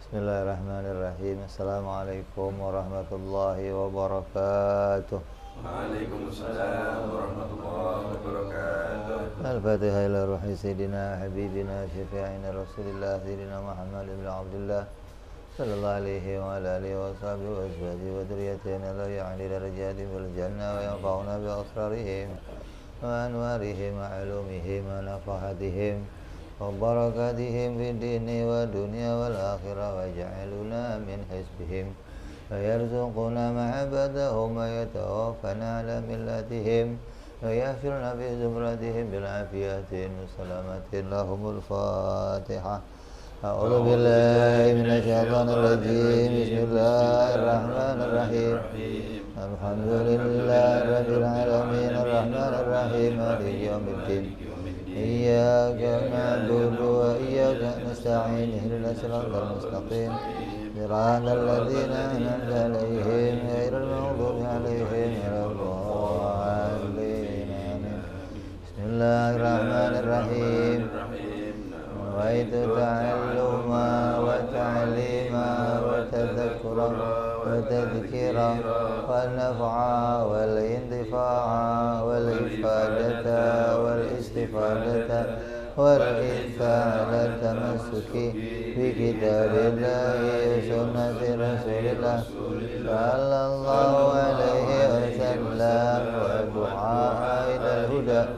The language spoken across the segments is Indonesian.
Bismillahirrahmanirrahim. Assalamualaikum warahmatullahi wabarakatuh. Waalaikumsalam warahmatullahi wabarakatuh. Al-Fatihah ila ruhi Sayyidina Habibina Syafi'ina Rasulillah Sayyidina Muhammad ibn Abdullah sallallahu alaihi wa ala alihi wa sahbihi wa azwajihi wa dhurriyyatina la ya'ni darajati fil jannah wa yanfa'una bi asrarihim wa anwarihim wa ulumihim wa nafahatihim wa barakatihim fid dini wa dunya wal akhirah wa ja'aluna min hisbihim wa yarzuquna ma'abadahum wa yatawaffana ala millatihim wa yahfirna fi zumratihim bil afiyatin salamatin lahumul fatihah. A'udzu billahi minasyaitonir rajim. Bismillahirrahmanirrahim. Alhamdulillahi rabbil alamin arrahmanir rahim maliki yaumiddin. Iyyaka na'budu wa iyyaka nasta'in ihdinas siratal mustaqim siratal ladzina an'amta 'alaihim ghairil maghdubi 'alaihim waladdallin. Bismillahirrahmanirrahim. Nawaitu ta'alluma wa ta'lima wa tadhakkura wa tadhkira wa naf'a wal intifa'a wal ifadata wal istifadata wal ithala tamassuki bi kitabillahi wa sunnati rasulillah sallallahu alaihi wasallam wa du'a ila al-huda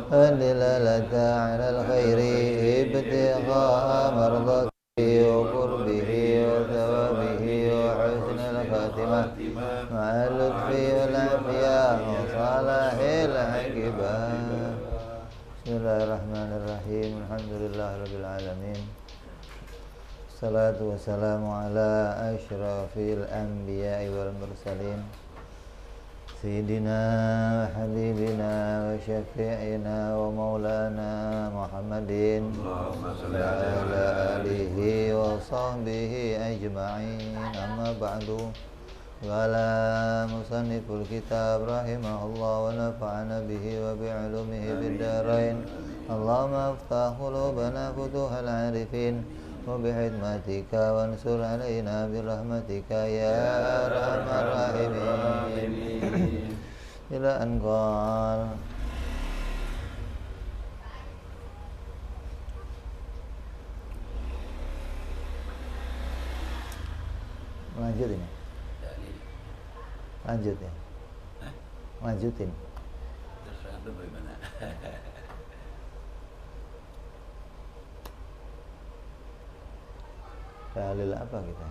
dilalata 'ala al-khairi ibtigha'a mardatihi wa qurbihi wa thawabihi wa husnil khatimah ma'al lutfi wal afiyah wa salahil 'aqibah. Bismillahirrahmanirrahim. Alhamdulillahirabbil alamin. Salatu wassalamu ala asyrafil anbiya'i wal mursalin Sayyidina wa habibina wa syafi'ina wa maulana Muhammadin wa ala alihi wa sahbihi ajma'in. Amma ba'du. Qala musanniful kitab rahimahullah wa nafa'ana bihi wa bi'ulumihi fid darain. Allahumma aftah qulubana futuhal arifin wa bihikmatika wansur alaina birahmatika ya arhamar rahimin. Ila an qala lanjut ini. Lanjut ya. Lanjutin. Terserah lu bagaimana. Dalil apa kita?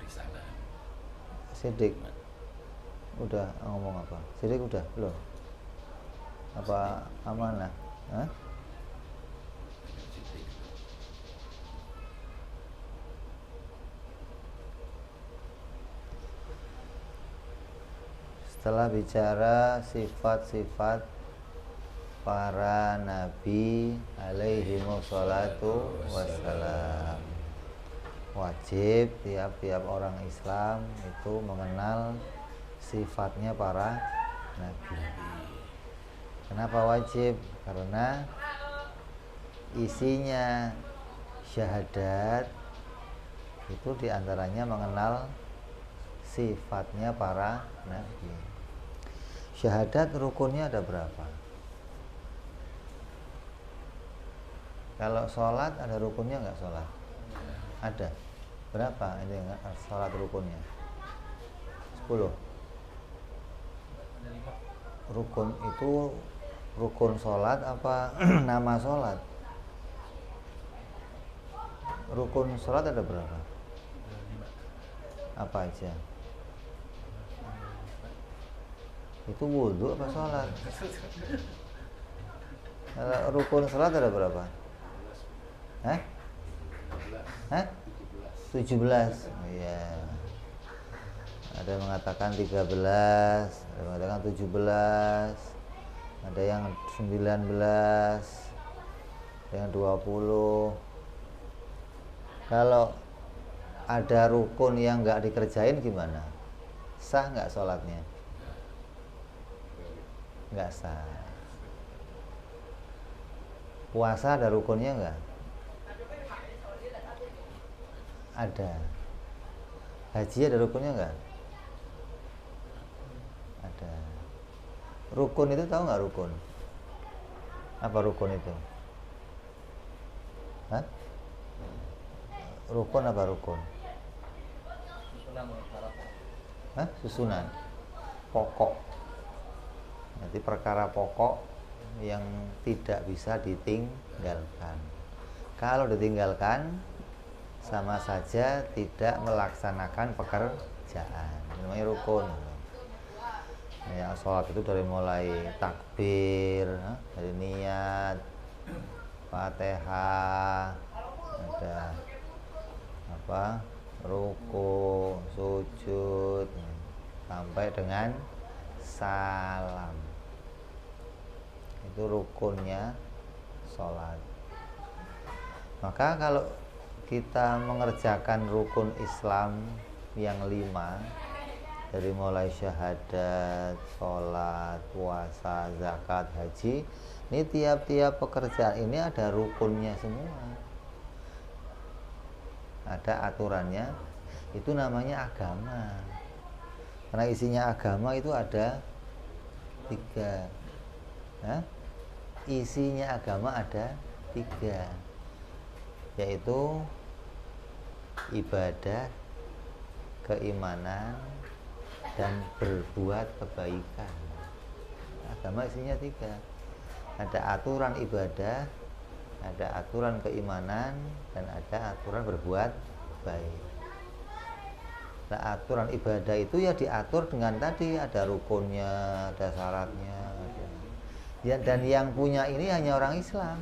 Risalah. Sidik. Udah ngomong apa? Sidik udah belum? Apa amanah? Hah? Setelah bicara sifat-sifat para nabi alaihimussalatu wassalam, wajib tiap-tiap orang Islam itu mengenal sifatnya para nabi. Kenapa wajib? Karena isinya syahadat itu diantaranya mengenal sifatnya para nabi. Syahadat rukunnya ada berapa? Kalau sholat ada rukunnya nggak sholat? Ada. Berapa ini sholat rukunnya? 10. Rukun itu rukun sholat apa nama sholat? Rukun sholat ada berapa? Apa aja? Itu wudhu apa sholat? Kalau rukun sholat ada berapa? Hah? 17. Iya. Ada yang mengatakan 13, ada yang mengatakan 17, ada yang 19, ada yang 20. Kalau ada rukun yang nggak dikerjain gimana? Sah nggak sholatnya? Nggak sah. Puasa ada rukunnya nggak? Ada. Haji ada rukunnya enggak? Ada. Rukun itu tahu nggak rukun? Apa rukun itu? Hah? Rukun apa rukun? Hah? Susunan. Pokok. Nanti perkara pokok yang tidak bisa ditinggalkan. Kalau ditinggalkan sama saja tidak melaksanakan pekerjaan. Namanya rukun. Ya, sholat itu dari mulai takbir, dari niat, Fatihah, ada apa? Ruku, sujud, sampai dengan salam. Itu rukunnya sholat. Maka kalau kita mengerjakan rukun Islam yang 5, dari mulai syahadat, sholat, puasa, zakat, haji, ini tiap-tiap pekerjaan ini ada rukunnya semua, ada aturannya. Itu namanya agama. Karena isinya agama itu ada 3. Isinya agama ada 3, yaitu ibadah, keimanan, dan berbuat kebaikan. Agama isinya 3. Ada aturan ibadah, ada aturan keimanan, dan ada aturan berbuat baik. Nah, aturan ibadah itu ya diatur dengan tadi, ada rukunnya, ada syaratnya, ya, dan yang punya ini hanya orang Islam.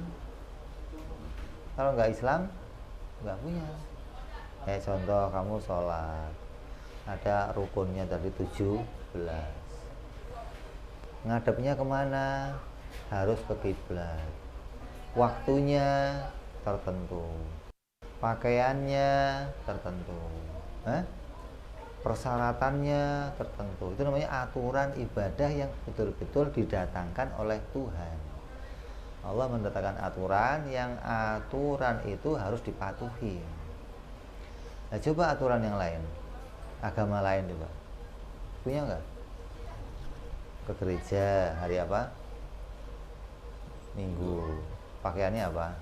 Kalau nggak Islam nggak punya. Contoh kamu sholat, ada rukunnya dari 17. Ngadepnya kemana? Harus ke kiblat. Waktunya tertentu, pakaiannya tertentu, persyaratannya tertentu. Itu namanya aturan ibadah yang betul-betul didatangkan oleh Tuhan. Allah mendatangkan aturan, yang aturan itu harus dipatuhi. Nah, coba aturan yang lain, agama lain coba, punya nggak? Ke gereja hari apa? Minggu. Pakaiannya apa?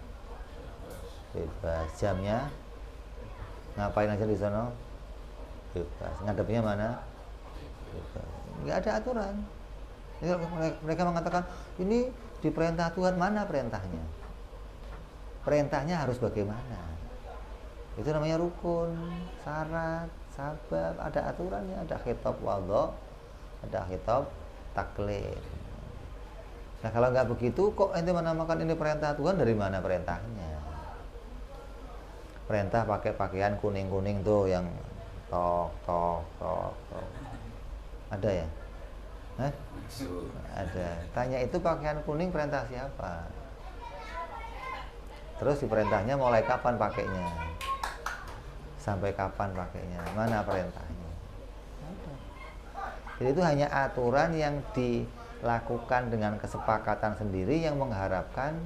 Bebas. Jamnya ngapain aja di sana? Bebas. Ngadepnya mana? Bebas. Nggak ada aturan. Mereka mengatakan ini diperintah Tuhan, mana perintahnya? Perintahnya harus bagaimana? Itu namanya rukun, syarat, sabab, ada aturannya, ada khitab wadha, ada khitab taklif. Nah, kalau nggak begitu, kok ente menamakan ini perintah Tuhan? Dari mana perintahnya? Perintah pakai pakaian kuning-kuning tuh yang tok. Ada ya? Hah? Ada. Tanya, itu pakaian kuning perintah siapa? Terus diperintahnya mulai kapan pakainya? Sampai kapan pakainya? Mana perintahnya? Ada. Jadi itu hanya aturan yang dilakukan dengan kesepakatan sendiri, yang mengharapkan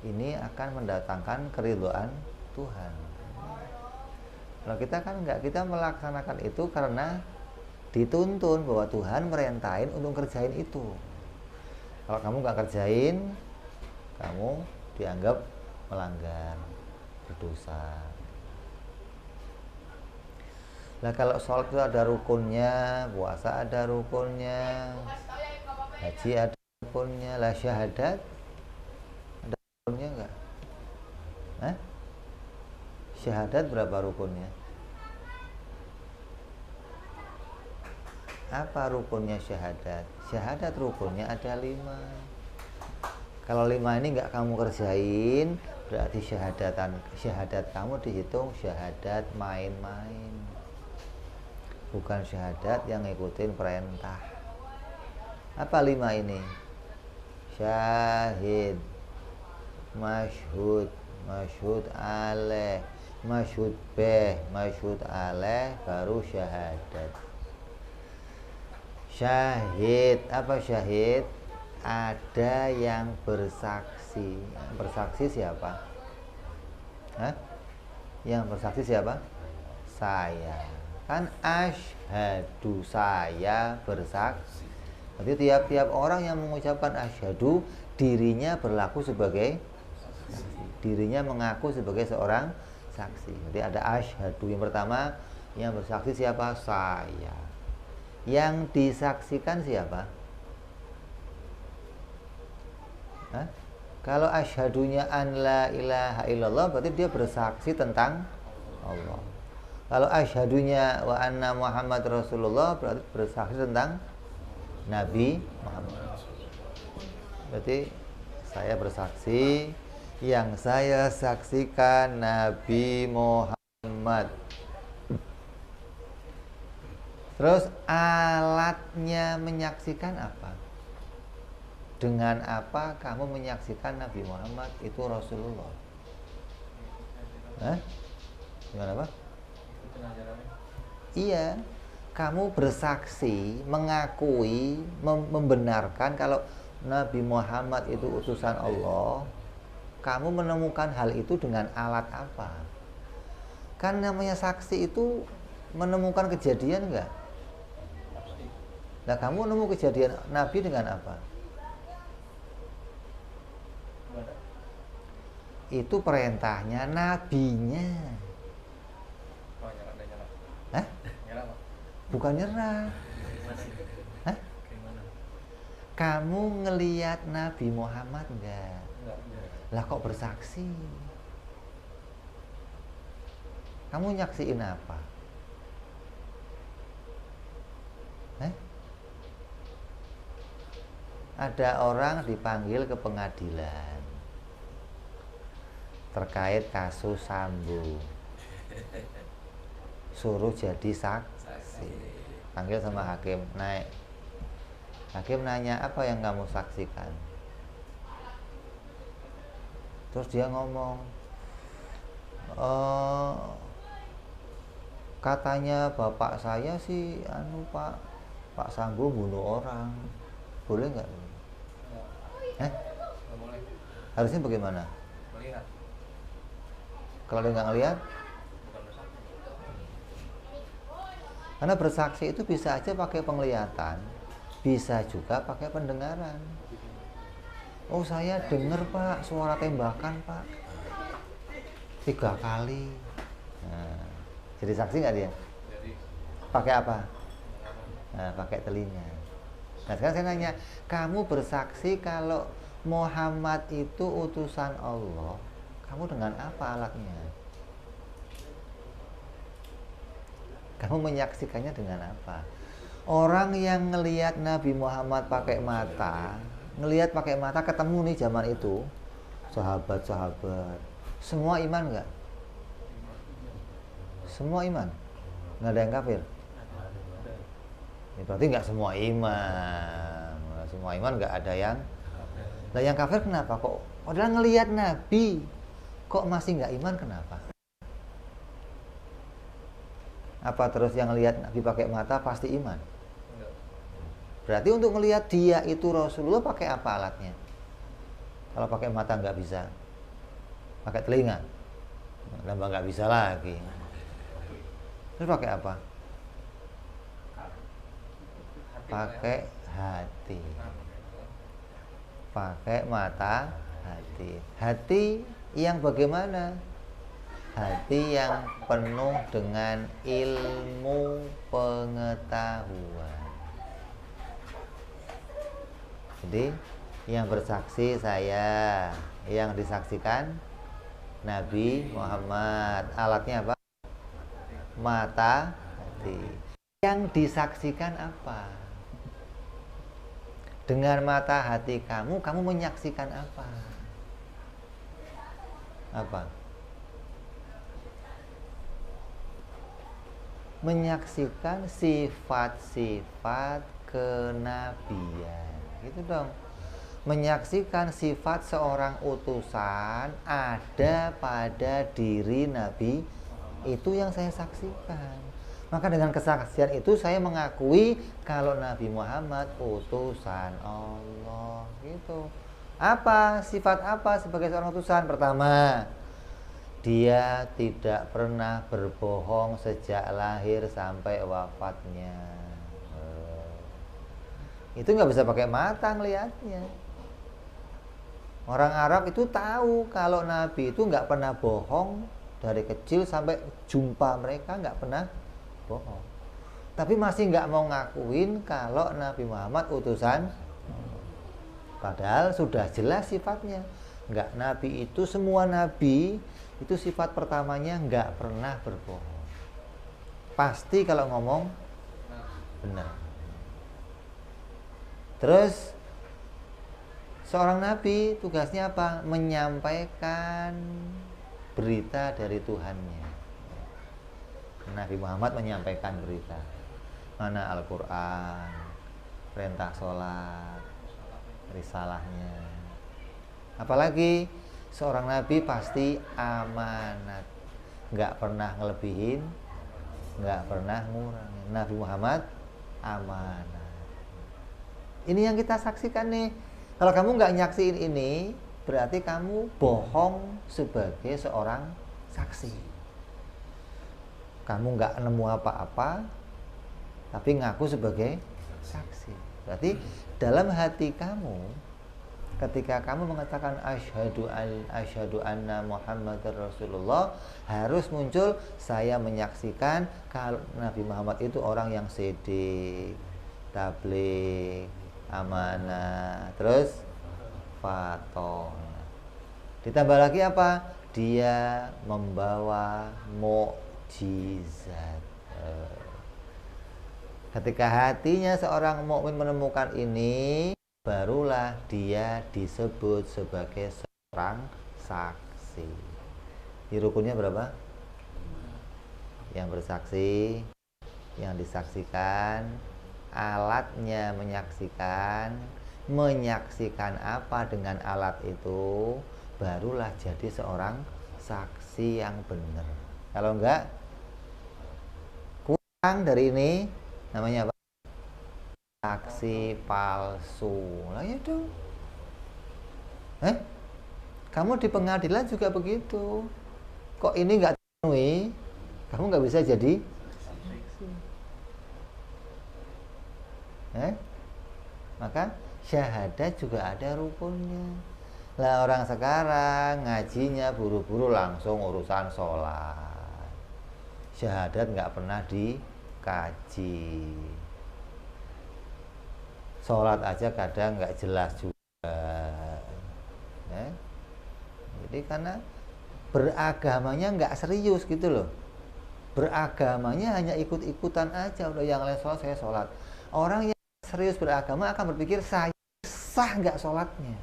ini akan mendatangkan keridhaan Tuhan. Kalau kita kan enggak, kita melaksanakan itu karena dituntun bahwa Tuhan merintahin untuk kerjain itu. Kalau kamu nggak kerjain, kamu dianggap melanggar, berdosa. Nah, kalau sholat itu ada rukunnya, puasa ada rukunnya, haji ada rukunnya, lah syahadat ada rukunnya enggak? Syahadat berapa rukunnya? Apa rukunnya syahadat? Syahadat rukunnya ada 5. Kalau 5 ini nggak kamu kerjain, berarti syahadat kamu dihitung syahadat main-main, bukan syahadat yang ngikutin perintah. Apa 5 ini? Syahid, masyhud, masyhud alaih, masyhud bih, masyhud alaih, baru syahadat. Syahid, apa syahid? Ada yang bersaksi. Bersaksi siapa? Yang bersaksi siapa? saya. Kan asyhadu, saya bersaksi. Jadi tiap-tiap orang yang mengucapkan asyhadu, dirinya berlaku sebagai saksi. Dirinya mengaku sebagai seorang saksi. Jadi ada asyhadu. Yang pertama, yang bersaksi siapa? Saya. Yang disaksikan siapa? Hah? Kalau asyhadunya an la ilaha illallah, berarti dia bersaksi tentang Allah. Kalau asyhadunya wa anna Muhammad Rasulullah, berarti bersaksi tentang Nabi Muhammad. Berarti saya bersaksi, yang saya saksikan Nabi Muhammad. Terus alatnya menyaksikan apa? Dengan apa kamu menyaksikan Nabi Muhammad itu Rasulullah? Hah? Gimana Pak? Iya, kamu bersaksi, mengakui, membenarkan kalau Nabi Muhammad itu utusan Allah. Kamu menemukan hal itu dengan alat apa? Kan namanya saksi itu menemukan kejadian enggak? Nah, kamu nemu kejadian Nabi dengan apa? Itu perintahnya nabinya. Hah? Bukan nyerah. Hah? Kamu ngelihat Nabi Muhammad enggak? Lah kok bersaksi? Kamu nyaksiin apa? Ada orang dipanggil ke pengadilan terkait kasus Sambo, suruh jadi saksi. Panggil sama hakim, naik. Hakim nanya, apa yang kamu saksikan? Terus dia ngomong, katanya bapak saya sih Pak Sambo bunuh orang. Boleh nggak? Harusnya bagaimana? Melihat. Kalau dia nggak ngelihat? Karena bersaksi itu bisa aja pakai penglihatan, bisa juga pakai pendengaran. Oh, saya dengar Pak, suara tembakan Pak 3 kali. Nah, jadi saksi nggak dia? Pakai apa? Nah, pakai telinga. Nah, sekarang saya nanya, kamu bersaksi kalau Muhammad itu utusan Allah, kamu dengan apa alatnya? Kamu menyaksikannya dengan apa? Orang yang ngelihat Nabi Muhammad pakai mata, ngelihat pakai mata, ketemu nih zaman itu, sahabat-sahabat, semua iman nggak? Semua iman? Nggak ada yang kafir? Ya, berarti nggak semua iman. Semua iman nggak ada yang. Nah, yang kafir kenapa kok? Padahal ngelihat Nabi, kok masih nggak iman, kenapa? Apa terus yang lihat Nabi pakai mata pasti iman? Berarti untuk melihat dia itu Rasulullah pakai apa alatnya? Kalau pakai mata nggak bisa, pakai telinga, nambah nggak bisa lagi. Terus pakai apa? Pakai hati. Pakai mata, hati. Hati yang bagaimana? Hati yang penuh dengan ilmu pengetahuan. Jadi yang bersaksi saya, yang disaksikan Nabi Muhammad. Alatnya apa? Mata, hati. Yang disaksikan apa? Dengan mata hati kamu menyaksikan apa? Apa? Menyaksikan sifat-sifat kenabian. Gitu dong. Menyaksikan sifat seorang utusan ada pada diri Nabi, itu yang saya saksikan. Maka dengan kesaksian itu saya mengakui kalau Nabi Muhammad utusan Allah. Gitu. Apa? Sifat apa sebagai seorang utusan? Pertama, Dia tidak pernah berbohong sejak lahir sampai wafatnya. Itu nggak bisa pakai mata ngelihatnya. Orang Arab itu tahu kalau Nabi itu nggak pernah bohong dari kecil sampai jumpa mereka nggak pernah bohong. Tapi masih nggak mau ngakuin kalau Nabi Muhammad utusan. Padahal sudah jelas sifatnya. Nggak, Nabi itu, semua Nabi itu sifat pertamanya nggak pernah berbohong. Pasti kalau ngomong benar. Terus seorang Nabi tugasnya apa? Menyampaikan berita dari Tuhannya. Nabi Muhammad menyampaikan berita. Mana Al-Quran, perintah sholat, risalahnya. Apalagi seorang Nabi pasti amanat, nggak pernah ngelebihin, nggak pernah ngurangin. Nabi Muhammad amanat. Ini yang kita saksikan nih. Kalau kamu nggak nyaksiin ini, berarti kamu bohong sebagai seorang saksi. Kamu nggak nemu apa-apa, tapi ngaku sebagai saksi. Berarti dalam hati kamu, ketika kamu mengatakan asyhadu anna Muhammadar Rasulullah, harus muncul saya menyaksikan kalau Nabi Muhammad itu orang yang sidik, tabligh, amanah, terus faton. Ditambah lagi apa? Dia membawa mukjizat. Ketika hatinya seorang mukmin menemukan ini, barulah dia disebut sebagai seorang saksi. Di rukunnya berapa? Yang bersaksi, yang disaksikan, alatnya menyaksikan apa dengan alat itu, barulah jadi seorang saksi yang benar. Kalau enggak, kurang dari ini, namanya apa? Saksi palsu. Lah ya dong. Kamu di pengadilan juga begitu. Kok ini enggak terpenuhi, kamu enggak bisa jadi saksi. Maka syahadat juga ada rukunnya. Lah orang sekarang ngajinya buru-buru langsung urusan sholat. Syahadat nggak pernah dikaji. Sholat aja kadang nggak jelas juga. Jadi karena beragamanya nggak serius gitu loh. Beragamanya hanya ikut-ikutan aja. Udah yang lain sholat, saya sholat. Orang yang serius beragama akan berpikir, saya sah nggak sholatnya,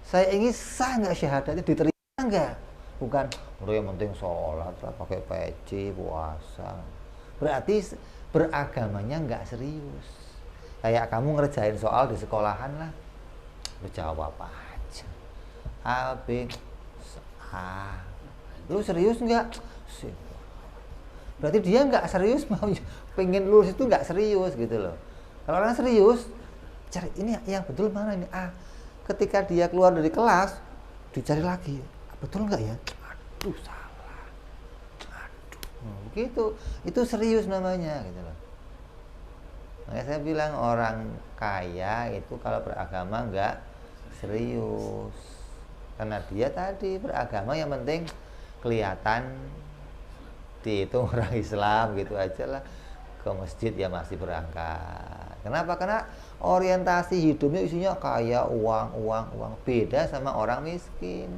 saya ingin sah nggak syahadatnya, diterima nggak, bukan udah yang penting sholat lah, pakai peci, puasa. Berarti beragamanya nggak serius. Kayak kamu ngerjain soal di sekolahan lah, lu jawab aja A, B, A. Lu serius nggak? Berarti dia nggak serius, mau pengen lulus itu nggak serius gitu loh. Kalau orang serius, cari ini yang betul mana ini A. Ketika dia keluar dari kelas, dicari lagi, betul nggak ya? Aduh salah, aduh, begitu. Itu serius namanya gitu loh. Makanya saya bilang orang kaya itu kalau beragama nggak serius, karena dia tadi beragama yang penting kelihatan itu orang Islam gitu aja lah, ke masjid ya masih berangkat. Kenapa? Karena orientasi hidupnya isinya kaya, uang. Beda sama orang miskin,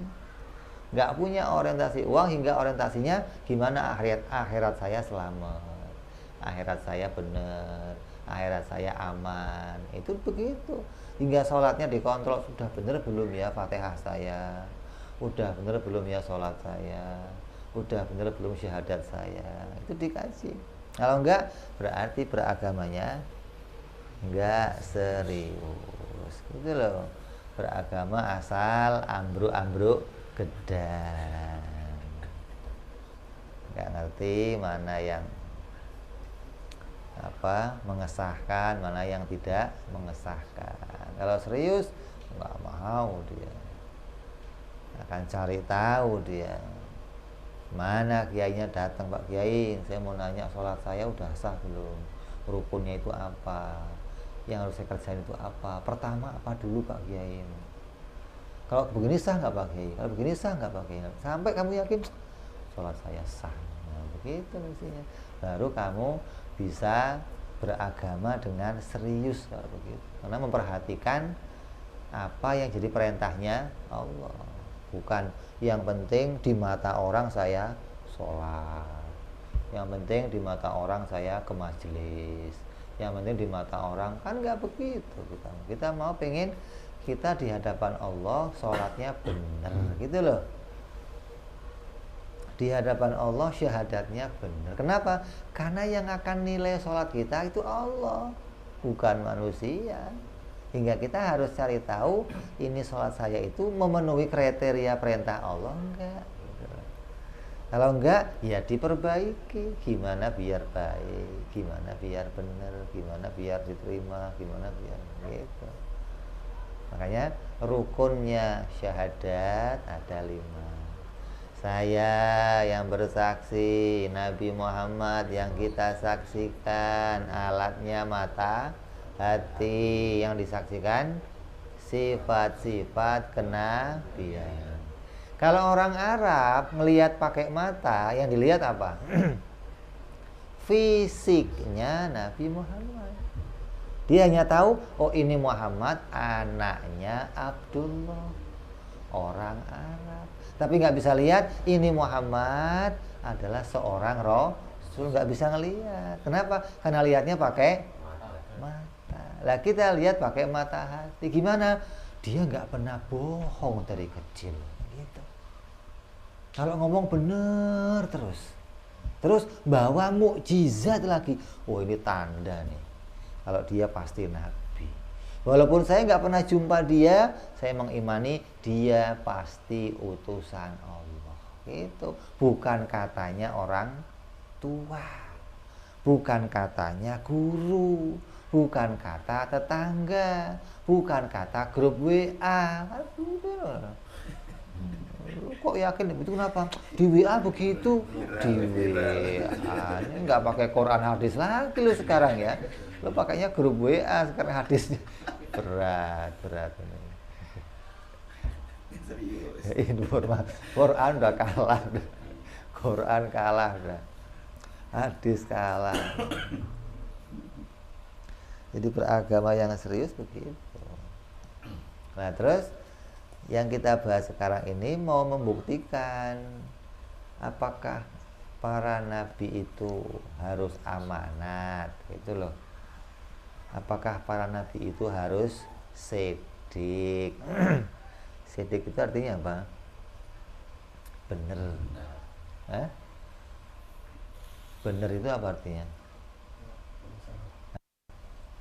nggak punya orientasi uang, hingga orientasinya gimana akhirat saya selamat, akhirat saya benar, akhirat saya aman. Itu begitu. Hingga sholatnya dikontrol, sudah benar belum ya Fatihah saya, udah benar belum ya sholat saya, udah bener belum syahadat saya. Itu dikasih. Kalau enggak, berarti beragamanya enggak serius gitu loh. Beragama asal ambruk-ambruk gedang, enggak ngerti mana yang mengesahkan, mana yang tidak mengesahkan. Kalau serius enggak mau dia. akan cari tahu dia. Mana kiainya datang, Pak Kiai, saya mau nanya sholat saya udah sah belum? Rukunnya itu apa? Yang harus saya kerjain itu apa? Pertama apa dulu Pak Kiai? Kalau begini sah nggak Pak Kiai? Kalau begini sah nggak Pak Kiai? Sampai kamu yakin sholat saya sah. Nah, begitu mestinya. Baru kamu bisa beragama dengan serius kalau begitu. Karena memperhatikan apa yang jadi perintahnya Allah. Bukan yang penting di mata orang saya sholat, yang penting di mata orang saya ke majelis, yang penting di mata orang, kan nggak begitu. Kita mau pengen kita di hadapan Allah sholatnya benar gitu loh, di hadapan Allah syahadatnya benar. Kenapa? Karena yang akan nilai sholat kita itu Allah, bukan manusia. Hingga kita harus cari tahu ini sholat saya itu memenuhi kriteria perintah Allah enggak. Kalau enggak, ya diperbaiki. Gimana biar baik, gimana biar benar, gimana biar diterima, gimana biar gitu. Makanya rukunnya syahadat ada 5. Saya yang bersaksi, Nabi Muhammad yang kita saksikan, alatnya mata, hati, yang disaksikan sifat-sifat kenabian. Kalau orang Arab melihat pakai mata, yang dilihat apa? Fisiknya Nabi Muhammad. Dia hanya tahu, oh ini Muhammad anaknya Abdullah, orang Arab. Tapi nggak bisa lihat ini Muhammad adalah seorang Rasul, nggak bisa ngelihat. Kenapa? Karena lihatnya pakai mata. Lah kita lihat pakai mata hati. Gimana? Dia nggak pernah bohong dari kecil. Gitu. Kalau ngomong bener terus bawa mukjizat lagi. Oh ini tanda nih. Kalau dia pasti nabi. Walaupun saya nggak pernah jumpa dia, saya mengimani dia pasti utusan Allah. Itu bukan katanya orang tua, bukan katanya guru, bukan kata tetangga, bukan kata grup WA. Kok yakin itu kenapa? Di WA begitu, di WA. Ini nggak pakai Quran hadis lagi lo sekarang ya. Lo pakainya grup WA sekarang hadisnya. Berat ini. Informasi Quran udah kalah, Quran kalah udah, hadis kalah. Jadi beragama yang serius begitu. Nah terus yang kita bahas sekarang ini mau membuktikan apakah para nabi itu harus amanat, gitu loh. Apakah para nabi itu harus sedik? Sedik itu artinya apa? Bener. Bener itu apa artinya?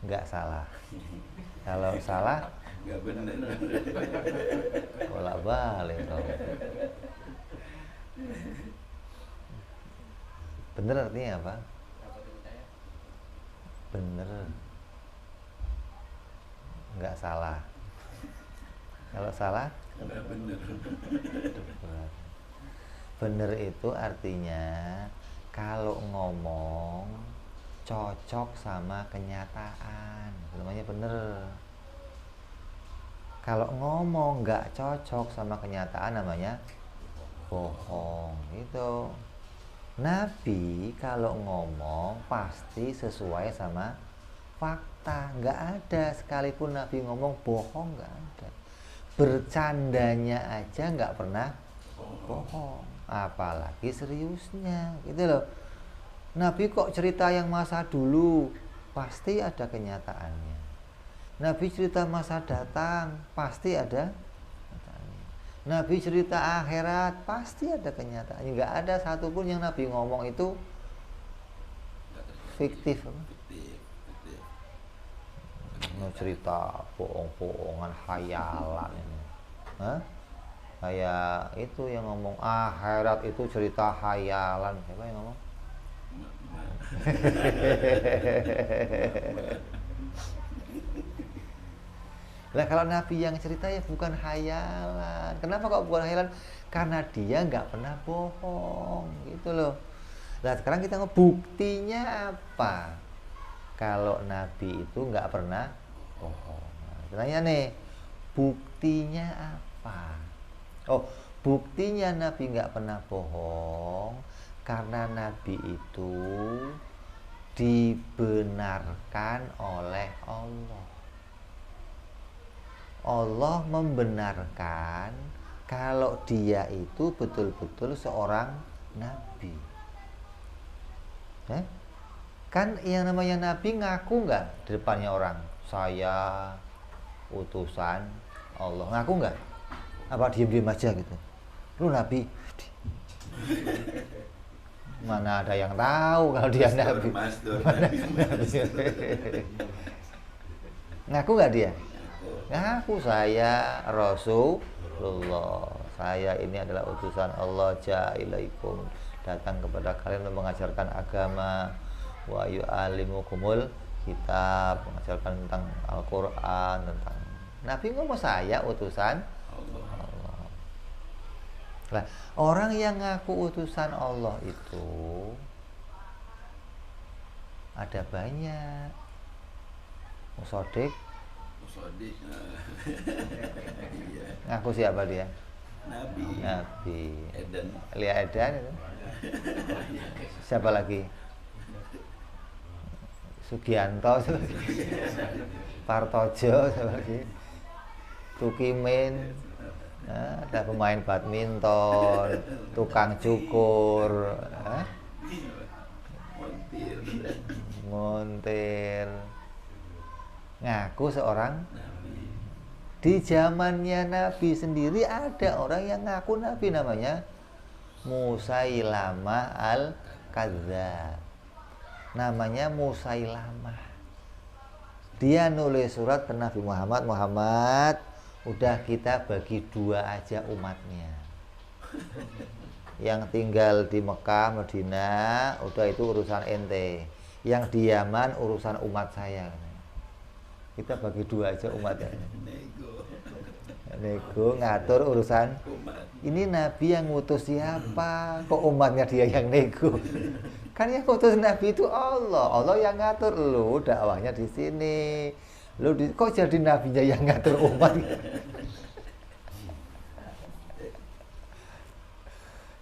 Nggak salah. Kalau salah nggak benar. bolak balik kau. Bener artinya apa? Bener, nggak salah. Kalau salah Nggak benar. bener itu artinya kalau ngomong cocok sama kenyataan, namanya bener. Kalau ngomong nggak cocok sama kenyataan namanya bohong. Itu Nabi kalau ngomong pasti sesuai sama fakta. Nggak ada sekalipun Nabi ngomong bohong, nggak ada. Bercandanya aja nggak pernah bohong, apalagi seriusnya, gitu loh. Nabi kok cerita yang masa dulu, pasti ada kenyataannya. Nabi cerita masa datang, pasti ada kenyataannya. Nabi cerita akhirat, pasti ada kenyataannya. Nggak ada satupun yang Nabi ngomong itu fiktif. Mau cerita bohong-bohongan, khayalan ini. Kayak itu yang ngomong akhirat itu cerita khayalan. Siapa yang ngomong? Lah kalau Nabi yang cerita ya bukan hayalan. Kenapa kok bukan hayalan? Karena dia nggak pernah bohong, gitu loh. Nah sekarang kita buktinya apa? Kalau Nabi itu nggak pernah bohong. Nah, tanya nih, buktinya apa? Oh, buktinya Nabi nggak pernah bohong karena Nabi itu dibenarkan oleh Allah. Allah membenarkan kalau dia itu betul-betul seorang Nabi. Kan yang namanya Nabi ngaku nggak di depannya orang? Saya utusan Allah. Ngaku nggak? Apa diem-diem aja gitu? Lu Nabi? Mana ada yang tahu kalau dia Nabi? Ngaku nggak dia? Ngaku saya Rasulullah. Saya ini adalah utusan Allah ja'ilaikum, datang kepada kalian untuk mengajarkan agama, wa yu'allimukumul kitab, mengajarkan tentang Al-Qur'an, tentang Nabi ngomong saya utusan Allah. Nah, orang yang ngaku utusan Allah itu ada banyak. Musodik ngaku siapa dia? Nabi. Lia Edan itu. Siapa lagi? Sugianto, Partojo, siapa lagi? Tukimin. Nah, ada pemain badminton, tukang cukur, montir. Ngaku seorang di zamannya Nabi sendiri ada orang yang ngaku Nabi, namanya Musailamah al-Kadzdzab. Namanya Musailamah. Dia nulis surat ke Nabi Muhammad, Muhammad, udah kita bagi dua aja umatnya. Yang tinggal di Mekah, Madinah, udah itu urusan ente. Yang di Yaman urusan umat saya. Kita bagi dua aja umatnya. Nego ngatur urusan. Ini Nabi yang ngutus siapa? Kok umatnya dia yang nego? Kan yang ngutus Nabi itu Allah. Allah yang ngatur, lu dakwahnya di sini. Kok jadi nabinya yang ngatur umat?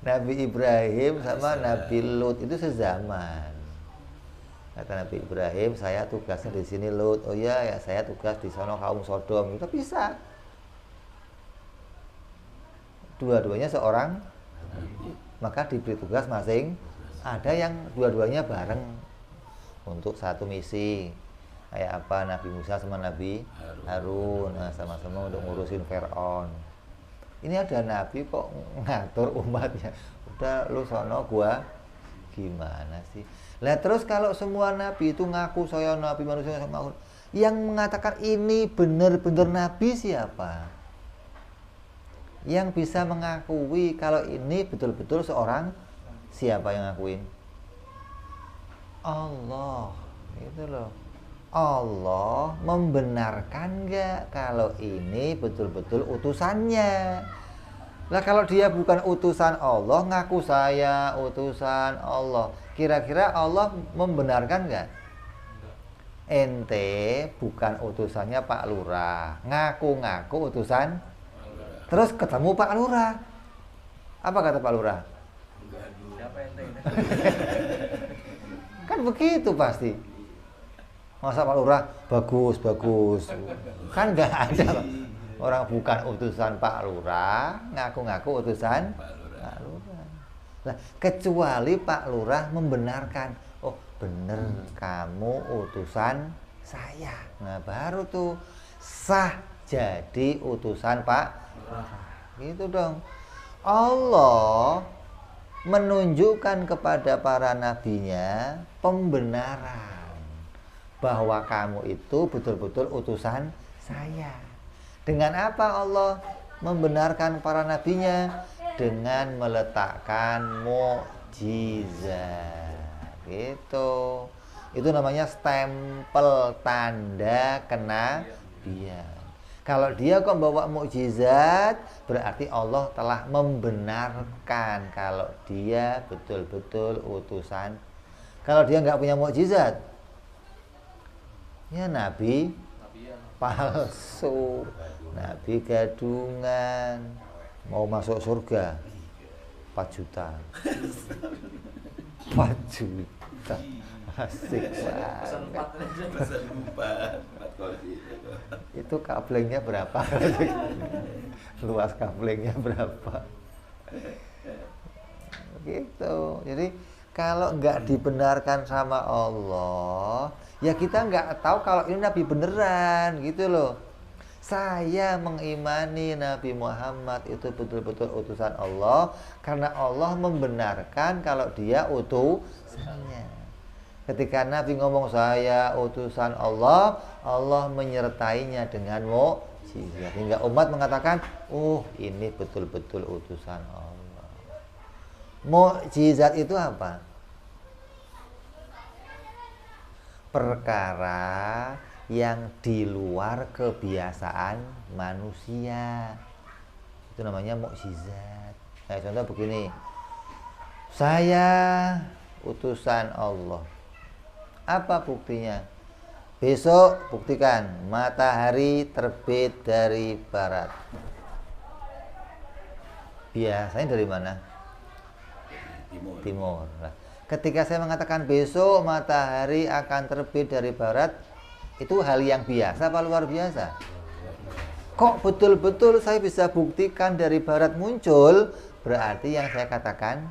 Nabi Ibrahim sama Nabi Lut itu sezaman. Kata Nabi Ibrahim, saya tugasnya di sini Lut. Oh iya, ya saya tugas di sana kaum Sodom. Itu bisa. Dua-duanya seorang, maka diberi tugas masing. Ada yang dua-duanya bareng untuk satu misi. Kayak apa, Nabi Musa sama Nabi Harun, nah, sama-sama untuk ngurusin Fir'aun. Ini ada Nabi kok ngatur umatnya. Udah lu sono, gua gimana sih? Lah terus kalau semua Nabi itu ngaku saya Nabi manusia sama yang mengatakan ini benar-benar Nabi siapa? Yang bisa mengakui kalau ini betul-betul seorang, siapa yang ngakuin? Allah. Itu loh. Allah membenarkan nggak kalau ini betul-betul utusannya? Lah kalau dia bukan utusan Allah, ngaku saya utusan Allah, kira-kira Allah membenarkan nggak? Ente bukan utusannya Pak Lurah, ngaku-ngaku utusan, terus ketemu Pak Lurah, apa kata Pak Lurah? Kan begitu pasti. Masa Pak Lurah bagus, kan nggak ada. Orang bukan utusan Pak Lurah, ngaku-ngaku utusan Pak Lurah. Nah, kecuali Pak Lurah membenarkan, oh bener kamu utusan saya. Nah baru tuh sah jadi utusan Pak Lurah. Gitu dong. Allah menunjukkan kepada para nabinya pembenaran bahwa kamu itu betul-betul utusan saya. Dengan apa Allah membenarkan para nabinya? Dengan meletakkan mukjizat. Gitu. Itu namanya stempel tanda kenabian. Kalau dia kok bawa mukjizat, berarti Allah telah membenarkan kalau dia betul-betul utusan. Kalau dia nggak punya mukjizat, ya nabi palsu, nabi gadungan, mau masuk surga 4 juta. 4 juta. Asik banget. Pesan 4 kursi. Itu kaplingnya berapa? Luas kaplingnya berapa? Gitu. Jadi kalau nggak dibenarkan sama Allah, ya kita nggak tahu kalau ini Nabi beneran gitu loh. Saya mengimani Nabi Muhammad itu betul-betul utusan Allah karena Allah membenarkan kalau dia utusannya. Ketika Nabi ngomong saya utusan Allah, Allah menyertainya dengan mukjizat. Hingga umat mengatakan, ini betul-betul utusan Allah. Mukjizat itu apa? Perkara yang di luar kebiasaan manusia. Itu namanya mukjizat. Kayak contoh begini. Saya utusan Allah. Apa buktinya? Besok buktikan matahari terbit dari barat. Biasanya dari mana? Timur. Nah, ketika saya mengatakan besok matahari akan terbit dari barat, itu hal yang biasa apa luar biasa? Kok betul-betul saya bisa buktikan dari barat muncul? Berarti yang saya katakan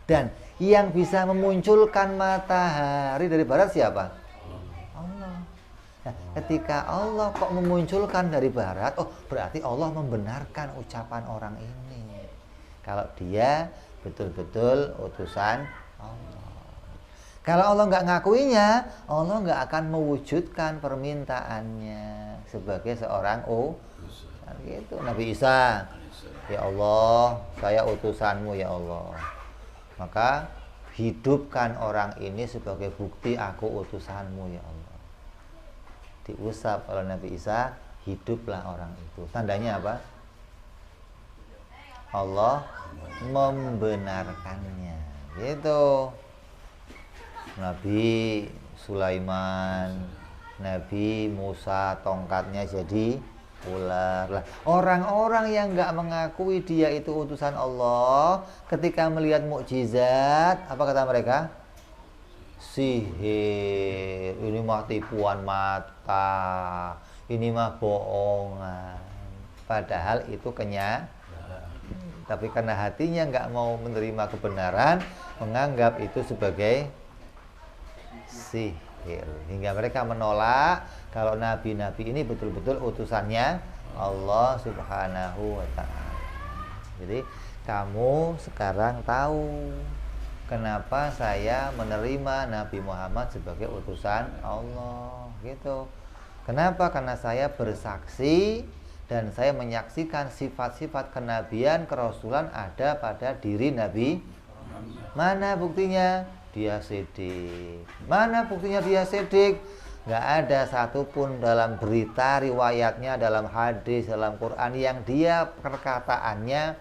dan yang bisa memunculkan matahari dari barat siapa? Allah. Nah, ketika Allah kok memunculkan dari barat, berarti Allah membenarkan ucapan orang ini. Kalau dia betul-betul utusan Allah. Kalau Allah nggak ngakuinya, Allah nggak akan mewujudkan permintaannya sebagai seorang gitu. Nabi Isa, ya Allah, saya utusanmu ya Allah. Maka hidupkan orang ini sebagai bukti aku utusanmu ya Allah. Diusap oleh Nabi Isa, hiduplah orang itu. Tandanya apa? Allah membenarkannya. Gitu. Nabi Sulaiman, Nabi Musa tongkatnya jadi ular. Lah, orang-orang yang nggak mengakui dia itu utusan Allah, ketika melihat mukjizat, apa kata mereka? Sihir, ini mah tipuan mata, ini mah bohongan. Padahal itu tapi karena hatinya nggak mau menerima kebenaran, menganggap itu sebagai sihir, hingga mereka menolak kalau nabi-nabi ini betul-betul utusannya Allah Subhanahu wa ta'ala. Jadi kamu sekarang tahu kenapa saya menerima Nabi Muhammad sebagai utusan Allah gitu. Kenapa? Karena saya bersaksi dan saya menyaksikan sifat-sifat kenabian, kerasulan ada pada diri Nabi. Mana buktinya? Dia sidik. Mana buktinya dia sidik? Nggak ada satupun dalam berita riwayatnya, dalam hadis, dalam Quran yang dia perkataannya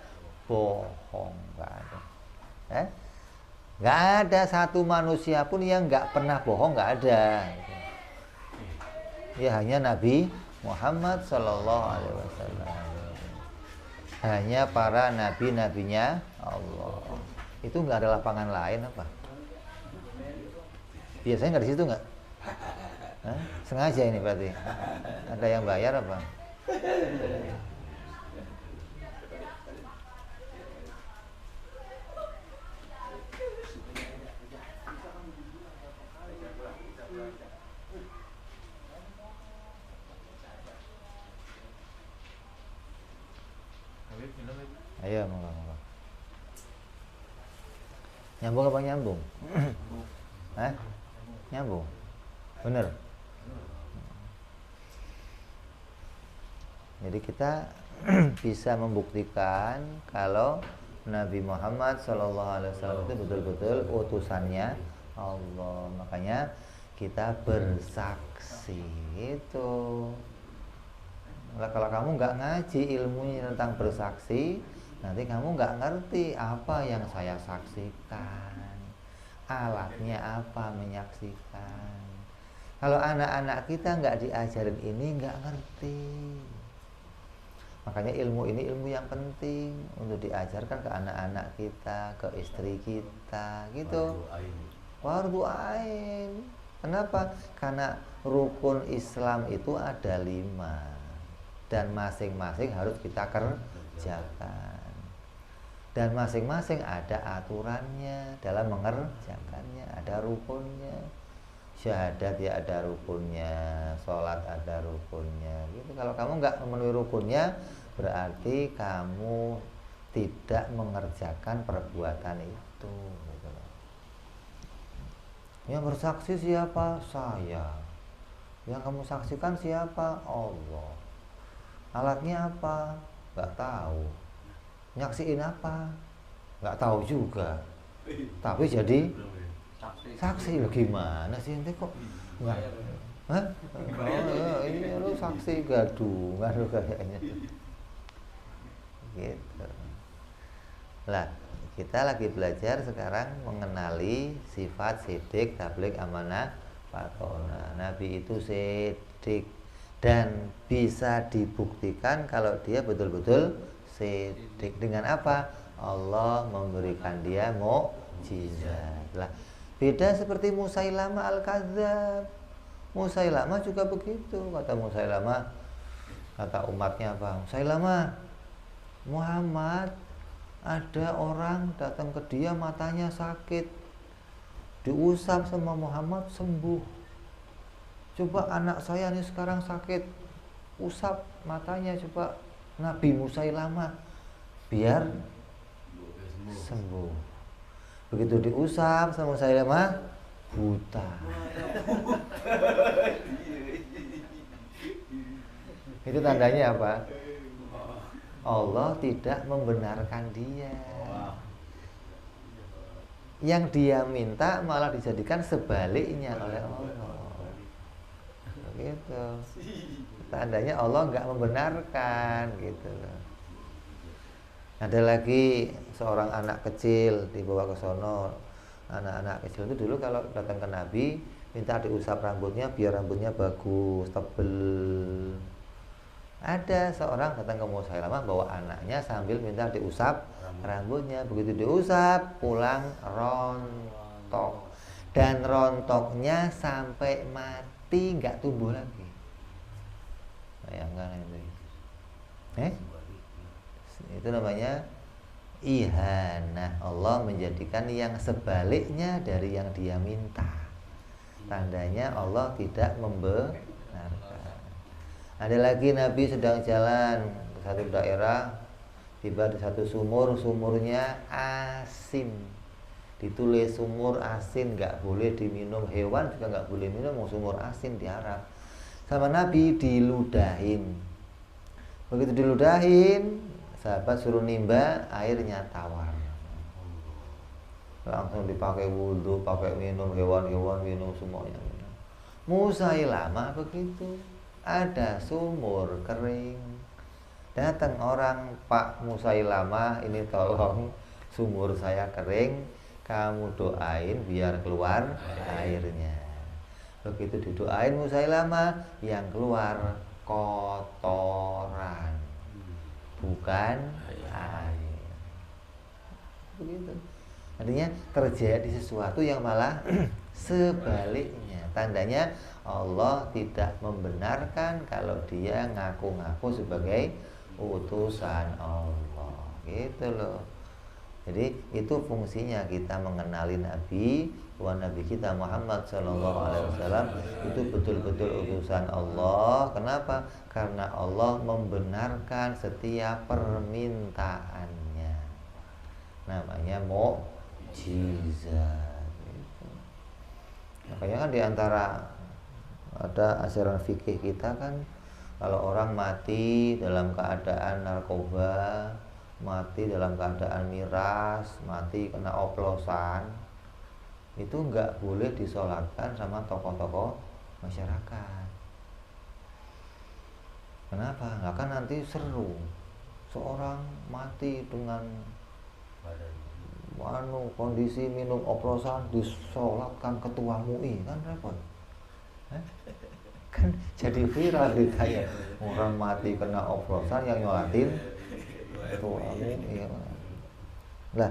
bohong. Nggak ada. Nggak ada satu manusia pun yang nggak pernah bohong, nggak ada. Ya hanya Nabi Muhammad Sallallahu Alaihi Wasallam. Hanya para nabi-nabinya Allah. Itu nggak ada lapangan lain apa? Biasanya nggak di situ nggak? Sengaja ini berarti. Ada yang bayar apa? Ayo, monggo. Nyambung apa nyambung? Nyambung. Bener. Jadi kita bisa membuktikan kalau Nabi Muhammad SAW itu betul-betul utusannya Allah. Makanya kita bersaksi itu. Nah, kalau kamu nggak ngaji ilmunya tentang bersaksi, nanti kamu nggak ngerti apa yang saya saksikan, alatnya apa menyaksikan. Kalau anak-anak kita nggak diajarin ini, nggak ngerti. Makanya ilmu ini ilmu yang penting untuk diajarkan ke anak-anak kita, ke istri kita, gitu. Fardu ain. Kenapa? Karena rukun Islam itu ada 5 dan masing-masing harus kita kerjakan. Dan masing-masing ada aturannya dalam mengerjakannya, ada rukunnya. Syahadat ya ada rukunnya, sholat ada rukunnya gitu. Kalau kamu nggak memenuhi rukunnya, berarti kamu tidak mengerjakan perbuatan itu gitu. Yang bersaksi siapa? Saya. Yang kamu saksikan siapa? Allah. Alatnya apa? Nggak tahu. Nyaksiin apa? Nggak tahu juga. Tapi jadi saksi. Loh gimana sih ente kok nggak? Hah? Oh, ini lu saksi gadungan lu kayaknya. Gitu. Lah, kita lagi belajar sekarang mengenali sifat sidik, tabligh, amanah, fatona. Nabi itu sidik dan bisa dibuktikan kalau dia betul-betul sidik. Dengan apa? Allah memberikan dia mukjizat. Lah, beda seperti Musailama al-Kadzdzab. Musailama juga begitu. Kata Musailama, kata umatnya apa? Musailama, Muhammad, ada orang datang ke dia matanya sakit, diusap sama Muhammad sembuh. Coba anak saya nih sekarang sakit, usap matanya coba Nabi Musailama biar sembuh. Begitu diusap sama Musailama buta. Itu tandanya apa? Allah tidak membenarkan dia. Yang dia minta malah dijadikan sebaliknya oleh Allah. Gitu. Tandanya Allah nggak membenarkan gitu. Ada lagi seorang anak kecil dibawa ke sono. Anak-anak kecil itu dulu kalau datang ke Nabi minta diusap rambutnya biar rambutnya bagus, tebel. Ada seorang datang ke Musailamah bawa anaknya sambil minta diusap rambutnya. Begitu diusap pulang rontok. Dan rontoknya sampai mati nggak tumbuh lagi. Bayangkan itu. Itu namanya ihanah. Allah menjadikan yang sebaliknya dari yang dia minta. Tandanya Allah tidak membenarkan. Ada lagi Nabi sedang jalan ke satu daerah, tiba di satu sumur, sumurnya asin. Ditulis sumur asin, nggak boleh diminum, hewan juga nggak boleh minum, sumur asin diharap. Sama Nabi diludahin. Begitu diludahin, sahabat suruh nimba, airnya tawar. Langsung dipakai wudhu, pakai minum, hewan-hewan minum semuanya. Musailamah begitu. Ada sumur kering. Datang orang, Pak Musailamah, ini tolong sumur saya kering, kamu doain biar keluar airnya. Begitu didoain Musailamah, yang keluar kotoran, bukan air. Begitu. Artinya terjadi sesuatu yang malah sebaliknya. Tandanya Allah tidak membenarkan kalau dia ngaku-ngaku sebagai utusan Allah. Gitu loh. Jadi itu fungsinya kita mengenali Nabi, bahwa Nabi kita Muhammad SAW itu betul-betul utusan Allah. Kenapa? Karena Allah membenarkan setiap permintaannya. Namanya mukjizat. Gitu. Makanya kan diantara ada ajaran fikih kita kan, kalau orang mati dalam keadaan narkoba, mati dalam keadaan miras, mati kena oplosan, itu nggak boleh disolatkan sama tokoh-tokoh masyarakat. Kenapa? Nggak kan nanti seru. Seorang mati dengan kondisi minum oplosan disolatkan ketua MUI, kan repot. Kan jadi viral beritanya, orang mati kena oplosan yang nyolatin ketua MUI. Nah,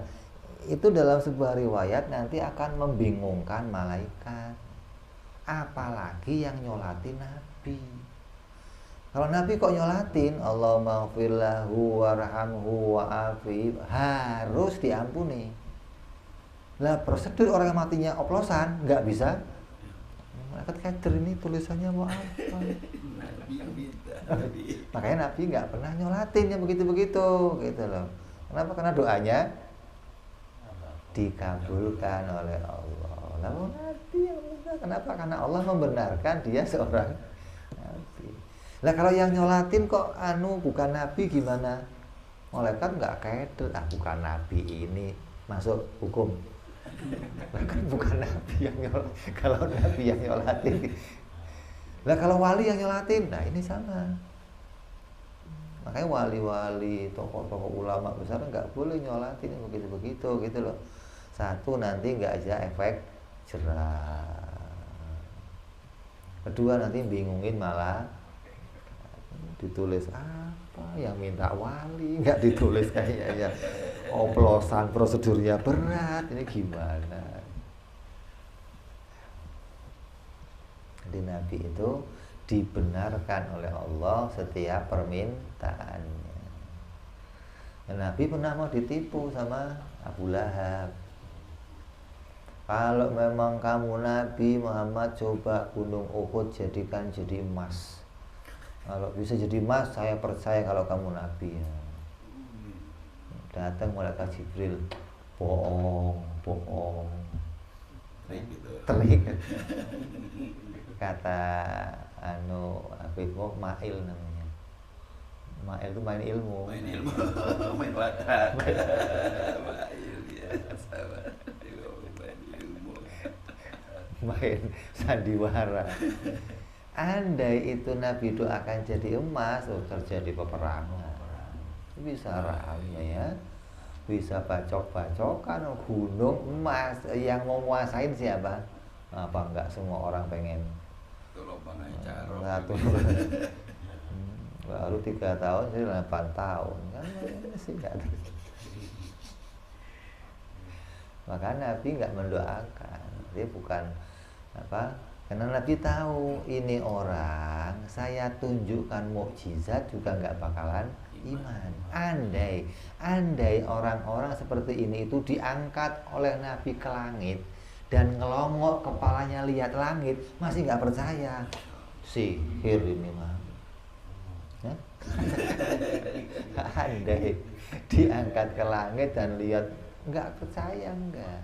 itu dalam sebuah riwayat nanti akan membingungkan malaikat. Apalagi yang nyolatin Nabi. Kalau Nabi kok nyolatin Allahumma gfirlahu warhamhu wa'afi, harus diampuni. Lah prosedur orang yang matinya oplosan nggak bisa. Malaikat kader ini tulisannya mau apa? Nabi yang minta. Makanya Nabi nggak pernah nyolatin yang begitu-begitu gitu loh. Kenapa? Karena doanya dikabulkan oleh Allah. Lalu Nabi yang minta. Kenapa? Karena Allah membenarkan dia seorang Nabi. Lah kalau yang nyolatin kok bukan Nabi gimana? Malaikat nggak kader, bukan Nabi ini masuk hukum. Kan bukan Nabi yang nyolatin. Kalau Nabi yang nyolatin. Lah kalau wali yang nyolatin, nah ini sama. Makanya wali-wali, tokoh-tokoh ulama besar nggak boleh nyolatin yang begitu-begitu gitu loh. Satu, nanti nggak aja efek jerah. Kedua, nanti bingungin malah ditulis apa yang minta wali, nggak ditulis kayaknya oplosan prosedurnya berat, ini gimana? Jadi Nabi itu dibenarkan oleh Allah setiap permintaannya. Dan Nabi pernah mau ditipu sama Abu Lahab. Kalau memang kamu Nabi Muhammad, coba gunung Uhud jadikan jadi emas. Kalau bisa jadi emas, saya percaya kalau kamu Nabi. Datang malaikat Jibril, bohong. Terik. Kata Habib Ma'il namanya. Ma'il itu main ilmu. Main watak. Ma'il ya, sama. Main ilmu. Main sandiwara. Andai itu Nabi doakan jadi emas, terjadi peperangan. Bisa rame ya. Bisa bacok-bacokan, gunung emas. Yang mau nguasain siapa? Apa enggak semua orang pengen? Satu. Baru 3 tahun, jadi 8 tahun kan sih enggak ada. Maka Nabi enggak mendoakan. Dia bukan apa? Karena Nabi tahu ini orang saya tunjukkan mukjizat juga nggak bakalan iman. Andai orang-orang seperti ini itu diangkat oleh Nabi ke langit dan ngelongok kepalanya lihat langit, masih nggak percaya. Sihir ini mah. Andai diangkat ke langit dan lihat, nggak percaya, nggak.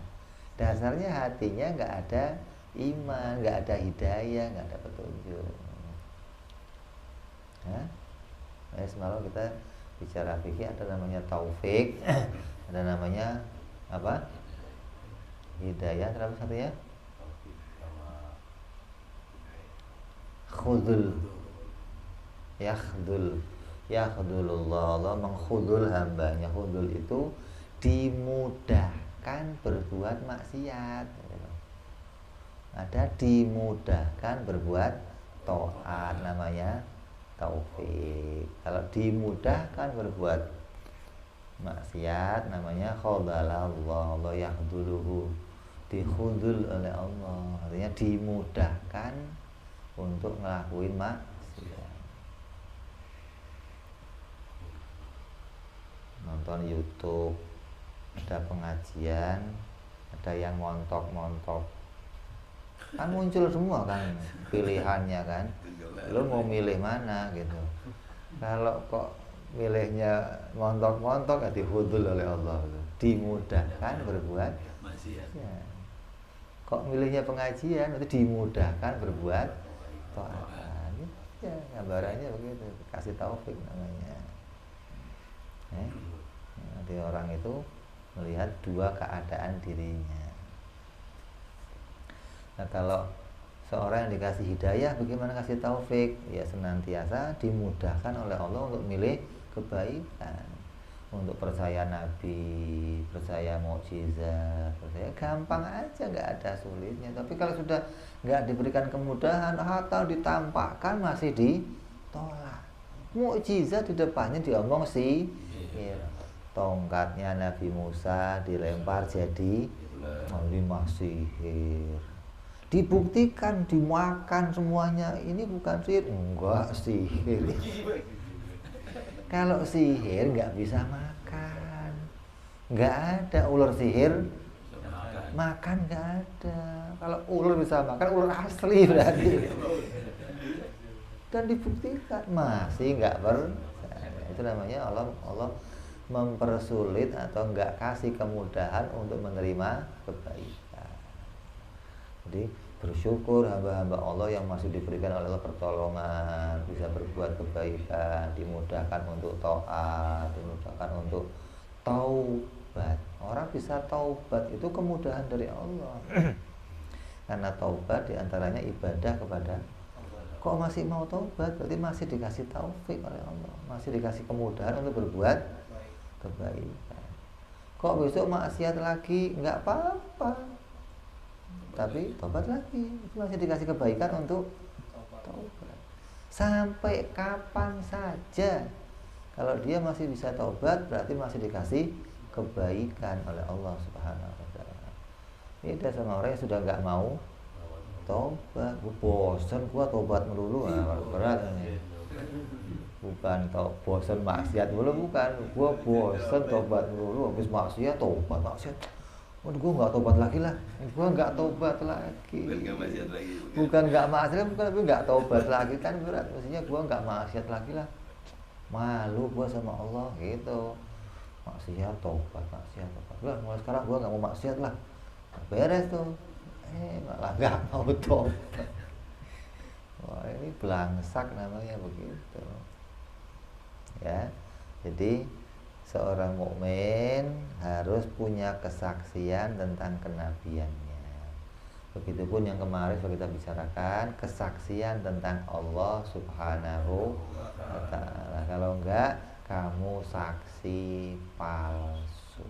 Dasarnya hatinya nggak ada iman, nggak ada hidayah, nggak ada petunjuk. Semalam kita bicara fikih, ada namanya taufik, ada namanya apa? Hidayah, terus satunya khudul, yakhdulullah, Allah mengkhudul hambanya. Khudul itu dimudahkan berbuat maksiat. Ada dimudahkan berbuat taat, namanya taufik. Kalau dimudahkan berbuat maksiat namanya khadalallah, Allah yakhduluhu, dikhudul oleh Allah, artinya dimudahkan untuk ngelakuin maksiat. Nonton YouTube, ada pengajian, ada yang montok kan muncul semua kan pilihannya kan, lo mau milih mana gitu. Kalau kok milihnya montok ya dihudul oleh Allah, dimudahkan berbuat ya. Kok milihnya pengajian itu dimudahkan berbuat taat ya, gambarannya begitu, kasih taufik namanya. Nanti orang itu melihat dua keadaan dirinya. Nah kalau Seorang yang dikasih hidayah, bagaimana kasih taufik? Ya senantiasa dimudahkan oleh Allah untuk milih kebaikan, untuk percaya Nabi, percaya mukjizat, percaya gampang aja, nggak ada sulitnya. Tapi kalau sudah nggak diberikan kemudahan atau ditampakkan masih ditolak. Mukjizat di depannya diomong sih, ya. Tongkatnya Nabi Musa dilempar jadi 5 sihir. Dibuktikan, dimakan semuanya. Ini bukan sihir, enggak sihir. Kalau sihir nggak bisa makan, nggak ada ular sihir makan, nggak ada. Kalau ular bisa makan, ular asli berarti. Dan dibuktikan masih nggak itu namanya Allah mempersulit atau nggak kasih kemudahan untuk menerima kebaikan. Jadi bersyukur hamba-hamba Allah yang masih diberikan oleh Allah pertolongan, bisa berbuat kebaikan, dimudahkan untuk taat, dimudahkan untuk taubat. Orang bisa taubat itu kemudahan dari Allah. Karena taubat diantaranya ibadah kepada. Kok masih mau taubat? Berarti masih dikasih taufik oleh Allah, masih dikasih kemudahan untuk berbuat kebaikan. Kok besok maksiat lagi? Nggak apa-apa, tapi tobat lagi, itu masih dikasih kebaikan untuk tobat. Sampai kapan saja, kalau dia masih bisa tobat, berarti masih dikasih kebaikan oleh Allah Subhanahu wa Ta'ala. Beda sama orang yang sudah nggak mau tobat. Gue bosan, gue tobat melulu, berat ini. Bukan bosan maksiat melulu, bukan. Gue bosan tobat melulu, habis maksiat tobat maksiat. Waduh, gue nggak tobat lagi lah. Gue nggak tobat lagi. Bukan nggak maksiat, bukan, tapi nggak tobat lagi kan berat. Maksudnya gue nggak maksiat lagi lah. Malu gue sama Allah gitu. Maksiat tobat, maksiat tobat. Udah, mulai sekarang gue nggak mau maksiat lah. Beres tuh. Malah nggak mau tobat. Wah, ini belangsak namanya begitu. Ya, jadi seorang mukmin harus punya kesaksian tentang kenabiannya. Begitupun yang kemarin sudah kita bicarakan, kesaksian tentang Allah Subhanahu wa Ta'ala. Kalau enggak, kamu saksi palsu.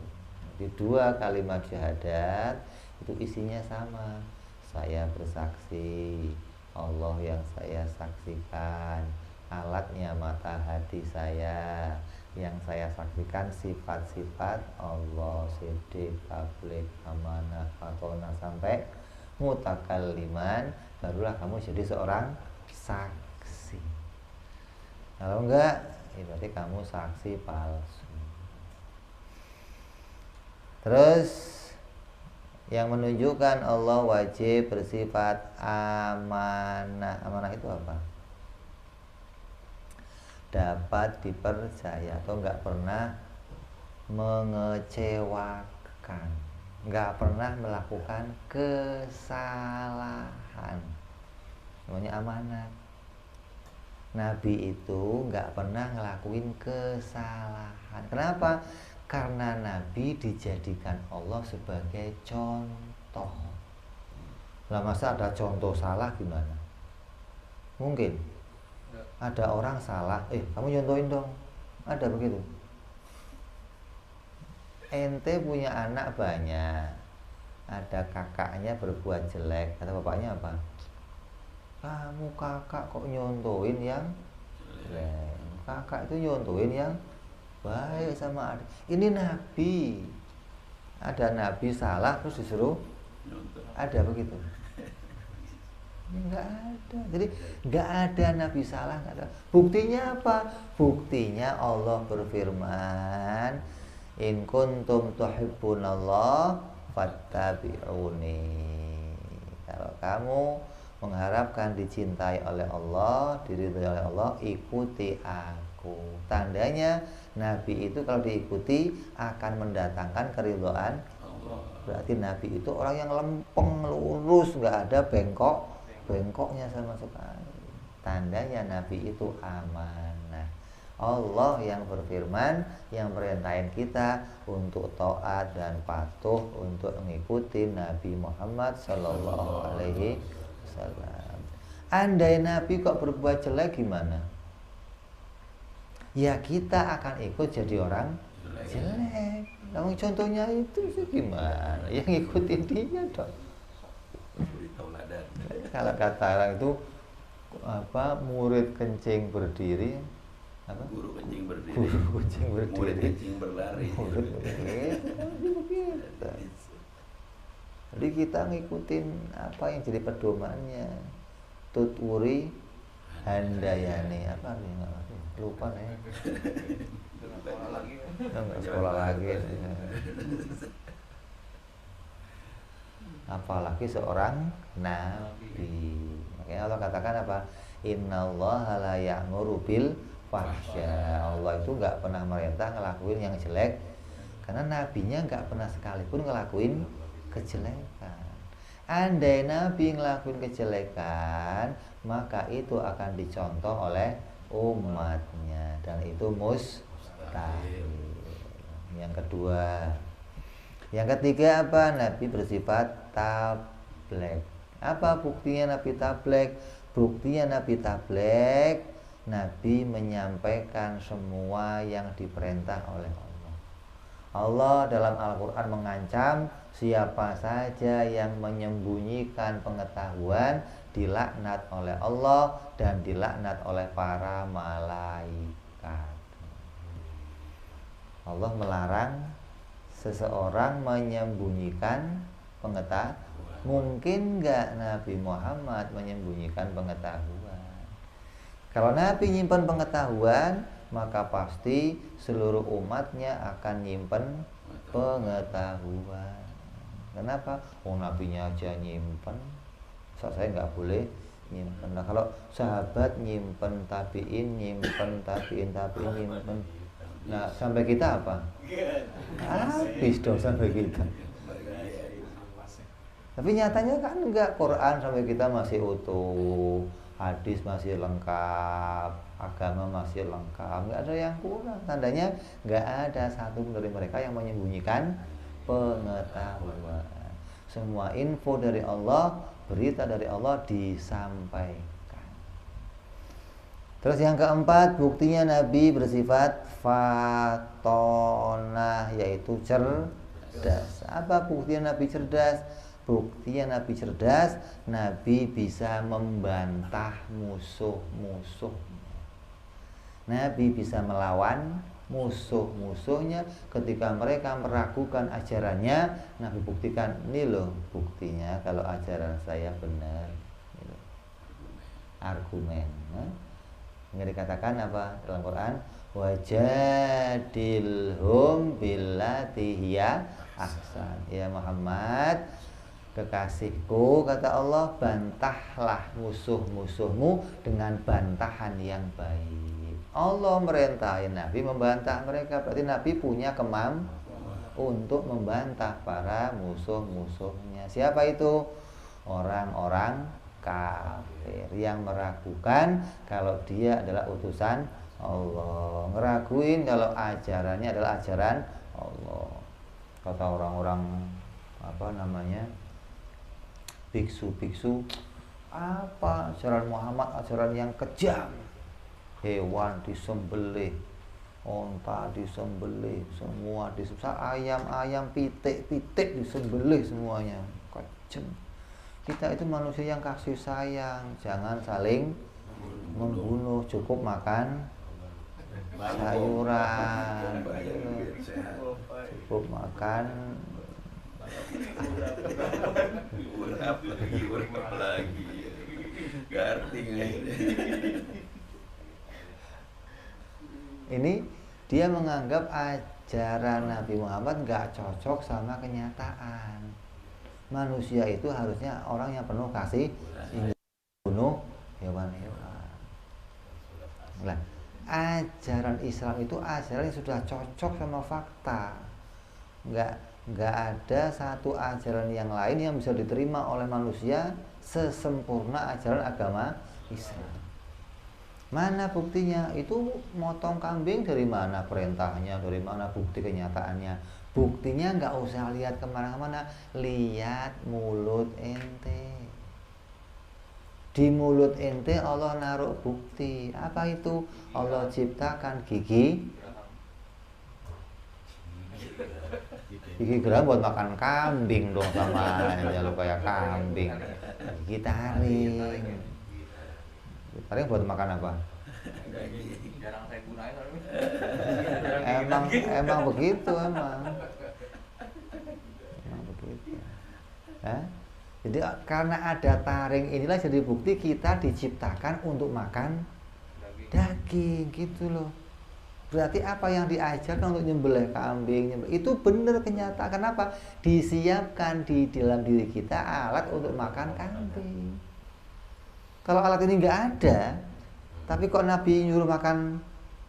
Jadi 2 kalimat syahadat itu isinya sama. Saya bersaksi, Allah yang saya saksikan, alatnya mata hati saya, yang saya saksikan sifat-sifat Allah, sidik, tabligh, amanah, fatona, sampai mutakalliman, barulah kamu jadi seorang saksi. Kalau enggak, berarti kamu saksi palsu. Terus yang menunjukkan Allah wajib bersifat amanah. Amanah itu apa? Dapat dipercaya atau enggak pernah mengecewakan, enggak pernah melakukan kesalahan. Namanya amanat. Nabi itu enggak pernah ngelakuin kesalahan. Kenapa? Karena Nabi dijadikan Allah sebagai contoh. Lah masa ada contoh salah gimana? Mungkin ada orang salah, kamu nyontohin dong. Ada begitu? Ente punya anak banyak, ada kakaknya berbuat jelek, kata bapaknya apa? Kamu kakak kok nyontohin yang jelek? Kakak itu nyontohin yang baik sama adik. Ini Nabi. Ada Nabi salah terus disuruh? Ada begitu? Enggak ada. Jadi enggak ada Nabi salah, enggak ada. Buktinya apa? Buktinya Allah berfirman, in kuntum tuhibbunallah fattabi'uni. Kalau kamu mengharapkan dicintai oleh Allah, diridhoi oleh Allah, ikuti aku. Tandanya Nabi itu kalau diikuti akan mendatangkan keridhaan Allah. Berarti Nabi itu orang yang lempeng, lurus, nggak ada bengkoknya sama sekali. Tandanya Nabi itu amanah. Allah yang berfirman, yang merintahin kita untuk taat dan patuh untuk mengikuti Nabi Muhammad Sallallahu Alaihi Wasallam. wasallam. Andai Nabi kok berbuat jelek gimana? Ya kita akan ikut jadi orang jelek. Namun contohnya itu sih gimana? Yang ngikutin dia dong. Kalau kata orang itu apa, murid kencing berdiri, apa? Guru kencing berdiri. Guru kencing berdiri. Murid kencing berlari. Murid begitu. Jadi kita ngikutin apa yang jadi pedomannya. Tuturi handayani, apa nih, nggak ngerti, lupa nih. Nggak sekolah lagi. Apalagi seorang nabi. Makanya Allah katakan apa? Innallaha la ya'muru bil fahsya. Allah itu nggak pernah merintah ngelakuin yang jelek, karena nabinya nggak pernah sekalipun ngelakuin kejelekan. Andai Nabi ngelakuin kejelekan, maka itu akan dicontoh oleh umatnya, dan itu mustahil. Yang kedua, yang ketiga apa? Nabi bersifat tablek. Apa buktinya Nabi tablek? Buktinya Nabi tablek, Nabi menyampaikan semua yang diperintah oleh Allah. Allah dalam Al-Quran mengancam siapa saja yang menyembunyikan pengetahuan dilaknat oleh Allah dan dilaknat oleh para malaikat. Allah melarang seseorang menyembunyikan pengetahuan. Mungkin nggak Nabi Muhammad menyembunyikan pengetahuan? Kalau Nabi nyimpan pengetahuan, maka pasti seluruh umatnya akan nyimpen pengetahuan. Kenapa? Oh, nabinya aja nyimpen, saya nggak boleh nyimpen. Nah, kalau sahabat nyimpen, tabiin nyimpen, tabiin nyimpen, nah sampai kita apa? Habis dong sampai kita. Tapi nyatanya kan enggak, Quran sampai kita masih utuh, hadis masih lengkap, agama masih lengkap, nggak ada yang kurang. Tandanya nggak ada satu dari mereka yang menyembunyikan pengetahuan. Semua info dari Allah, berita dari Allah disampaikan. Terus yang keempat, buktinya Nabi bersifat fatonah, yaitu cerdas. Apa buktinya Nabi cerdas? Buktinya Nabi cerdas, Nabi bisa membantah musuh-musuh. Nabi bisa melawan musuh-musuhnya ketika mereka meragukan ajarannya. Nabi buktikan, ini loh buktinya kalau ajaran saya benar. Argumen. Yang dikatakan apa dalam Quran? Wajadilhum billati hiya ahsan. Ya Muhammad, kekasihku, kata Allah, bantahlah musuh-musuhmu dengan bantahan yang baik. Allah merintahin Nabi membantah mereka. Berarti Nabi punya kemampuan untuk membantah para musuh-musuhnya. Siapa itu? Orang-orang kafir yang meragukan kalau dia adalah utusan Allah, ngeraguin kalau ajarannya adalah ajaran Allah. Kata orang-orang apa namanya, biksu-biksu, apa ajaran Muhammad ajaran yang kejam, hewan disembelih, onta disembelih, semua disembelih, ayam-ayam, pitik-pitik disembelih semuanya, kejam. Kita itu manusia yang kasih sayang, jangan saling membunuh, cukup makan sayuran, cukup makan apa lagi garting aja. Ini dia menganggap ajaran Nabi Muhammad nggak cocok sama kenyataan. Manusia itu harusnya orang yang penuh kasih, bunuh hewan-hewan. Nah, ajaran Islam itu ajaran yang sudah cocok sama fakta. Nggak ada satu ajaran yang lain yang bisa diterima oleh manusia sesempurna ajaran agama Islam. Mana buktinya? Itu motong kambing dari mana perintahnya, dari mana bukti kenyataannya? Buktinya nggak usah lihat kemana-mana, lihat mulut ente. Di mulut ente Allah naruh bukti. Apa itu? Allah ciptakan gigi geram buat makan kambing dong, sama aja lo kayak kambing. Gigi taring. Taring buat makan apa? Jarang saya gunain. Emang begitu emang begitu. Jadi karena ada taring inilah jadi bukti kita diciptakan untuk makan daging gitu loh. Berarti apa yang diajarkan untuk nyembelih kambing itu benar kenyataan. Kenapa? Disiapkan di dalam diri kita alat untuk makan kambing. Kalau alat ini nggak ada, tapi kok Nabi nyuruh makan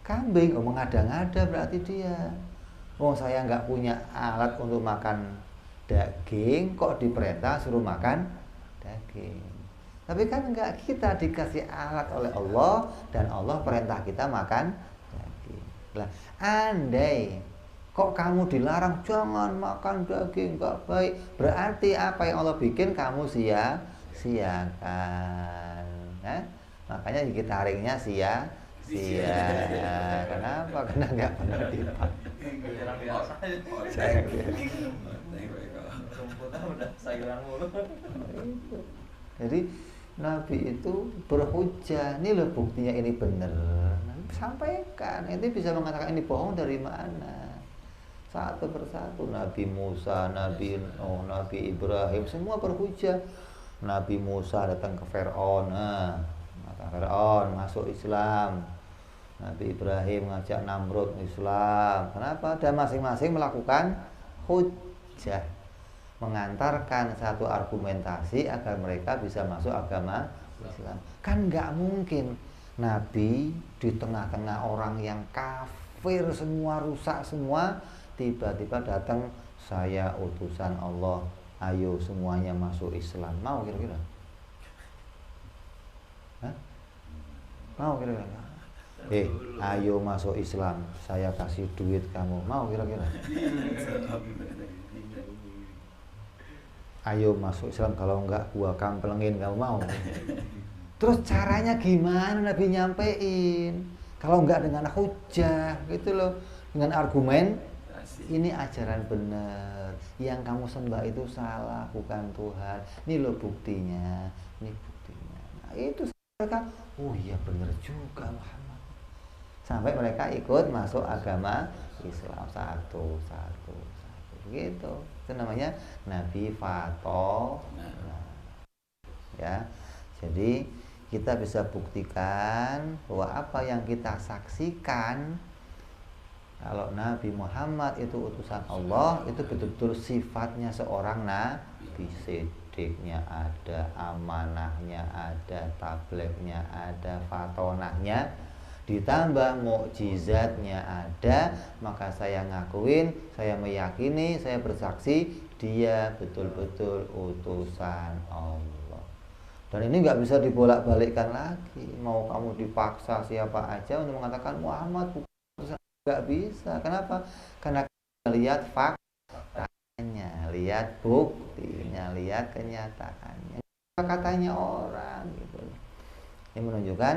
kambing, mengada-ngada berarti dia. Saya nggak punya alat untuk makan daging, kok diperintah suruh makan daging. Tapi kan enggak, kita dikasih alat oleh Allah dan Allah perintah kita makan daging. Lah, andai kok kamu dilarang jangan makan daging, enggak baik, berarti apa yang Allah bikin kamu sia-siakan. Makanya gigi taringnya sia-sia. Kenapa? Karena enggak pernah dipakai. Jadi Nabi itu berhujjah, ini loh buktinya ini benar. Sampaikan, ini bisa mengatakan ini bohong dari mana? Satu persatu, Nabi Musa, Nabi Nuh, Nabi Ibrahim, semua berhujjah. Nabi Musa datang ke Fir'aun, maka Fir'aun masuk Islam. Nabi Ibrahim ngajak Namrud Islam. Kenapa? Dan masing-masing melakukan hujjah, mengantarkan satu argumentasi agar mereka bisa masuk agama Islam. Kan nggak mungkin Nabi di tengah-tengah orang yang kafir semua, rusak semua, tiba-tiba datang, saya utusan Allah, ayo semuanya masuk Islam. Mau kira-kira? Mau kira-kira? Ayo masuk Islam, saya kasih duit kamu. Mau kira-kira? Ayo masuk Islam, kalau enggak gua kamplengin, kamu mau? Terus caranya gimana Nabi nyampein? Kalau enggak dengan hujah gitu loh, dengan argumen, ini ajaran benar, yang kamu sembah itu salah, bukan Tuhan. Ini loh buktinya, ini buktinya. Nah, itu mereka, oh iya benar juga Muhammad. Sampai mereka ikut masuk agama Islam satu begitu. Itu namanya Nabi Fato. Ya, jadi kita bisa buktikan bahwa apa yang kita saksikan, kalau Nabi Muhammad itu utusan Allah, itu betul-betul sifatnya seorang Nabi. Sidiknya ada, amanahnya ada, tablignya ada, fatonahnya, ditambah mukjizatnya ada, maka saya ngakuin, saya meyakini, saya bersaksi dia betul-betul utusan Allah. Dan ini nggak bisa dibolak-balikkan lagi. Mau kamu dipaksa siapa aja untuk mengatakan Muhammad bukan utusan, nggak bisa. Kenapa? Karena lihat faktanya, lihat buktinya, lihat kenyataannya, katanya orang gitu. Ini menunjukkan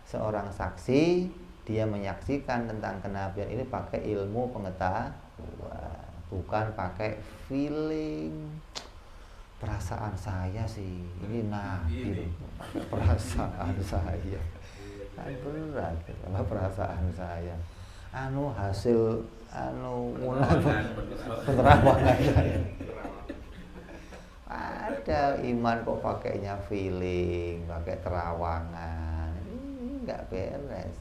seorang saksi, dia menyaksikan tentang kenabian ini pakai ilmu pengetahuan, bukan pakai feeling. Perasaan saya sih ini nabi, pakai perasaan saya. Kan berat kalau perasaan saya. Hasil penerawangan saya. Ada iman kok pakainya feeling, pakai terawangan. Nggak beres.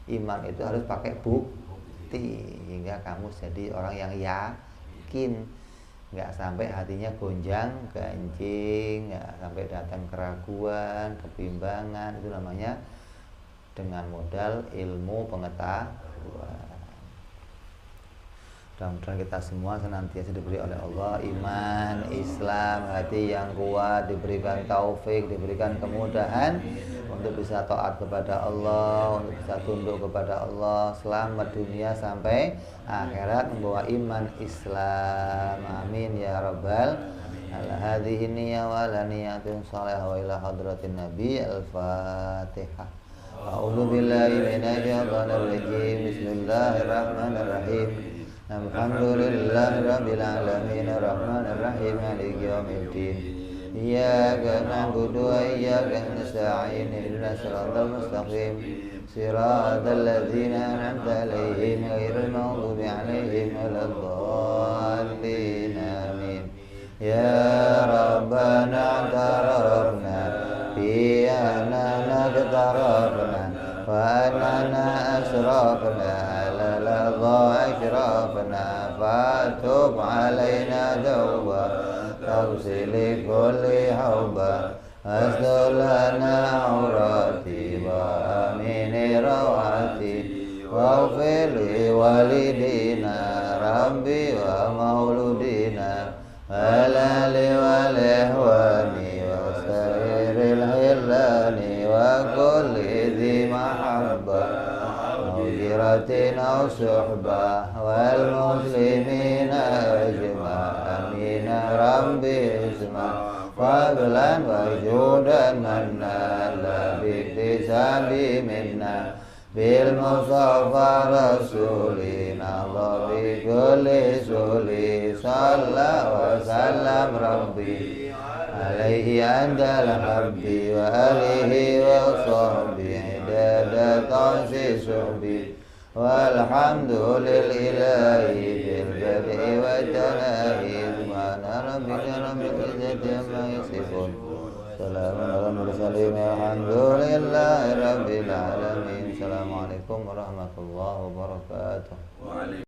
Iman itu harus pakai bukti hingga kamu jadi orang yang yakin, nggak sampai hatinya gonjang ganjing, nggak sampai datang keraguan, kebimbangan. Itu namanya dengan modal ilmu pengetahuan. Mudah-mudahan kita semua senantiasa diberi oleh Allah iman, Islam, hati yang kuat, diberikan taufik, diberikan kemudahan untuk bisa taat kepada Allah, untuk bisa tunduk kepada Allah, selamat dunia sampai akhirat, membawa iman Islam. Amin ya rabbal على هذه النية وعلى نيات صالحة وإلى حضرة النبي. الفاتحة. أعوذ بالله من الشيطان الرجيم. بسم الله الرحمن الرحيم. الحمد لله رب العالمين الرحمن الرحيم مالك يوم الدين. إياك نعبد وإياك نستعين اهدنا الصراط المستقيم صراط الذين أنعمت عليهم غير المغضوب عليهم ولا الضالين آمين. يا ربنا اعترفنا في أننا اقترفنا وأننا أسرفنا على لظى أشرفنا فتب علينا توبة تغسل كل حوبة أستر لنا عوراتي وأمين روعتي واغفر لوالدينا ربي ومولودينا والآل والإخوان وسائر الهلان وكل ذي محبة أو جيرة أو صحبة والمسلمين أجمع أمين ربي اسمع فضلا وجودا منا لا باكتساب منا بالمصطفى رسولنا الله بكل سولي صلى وسلم ربي عليه عند الحب وآله وصحبه عدد طنس صحبه والحمد لله بالبدء والتناهي سبحان ربك رب العزة عما يصفون سلام على المرسلين الحمد لله رب العالمين. السلام عليكم ورحمة الله وبركاته.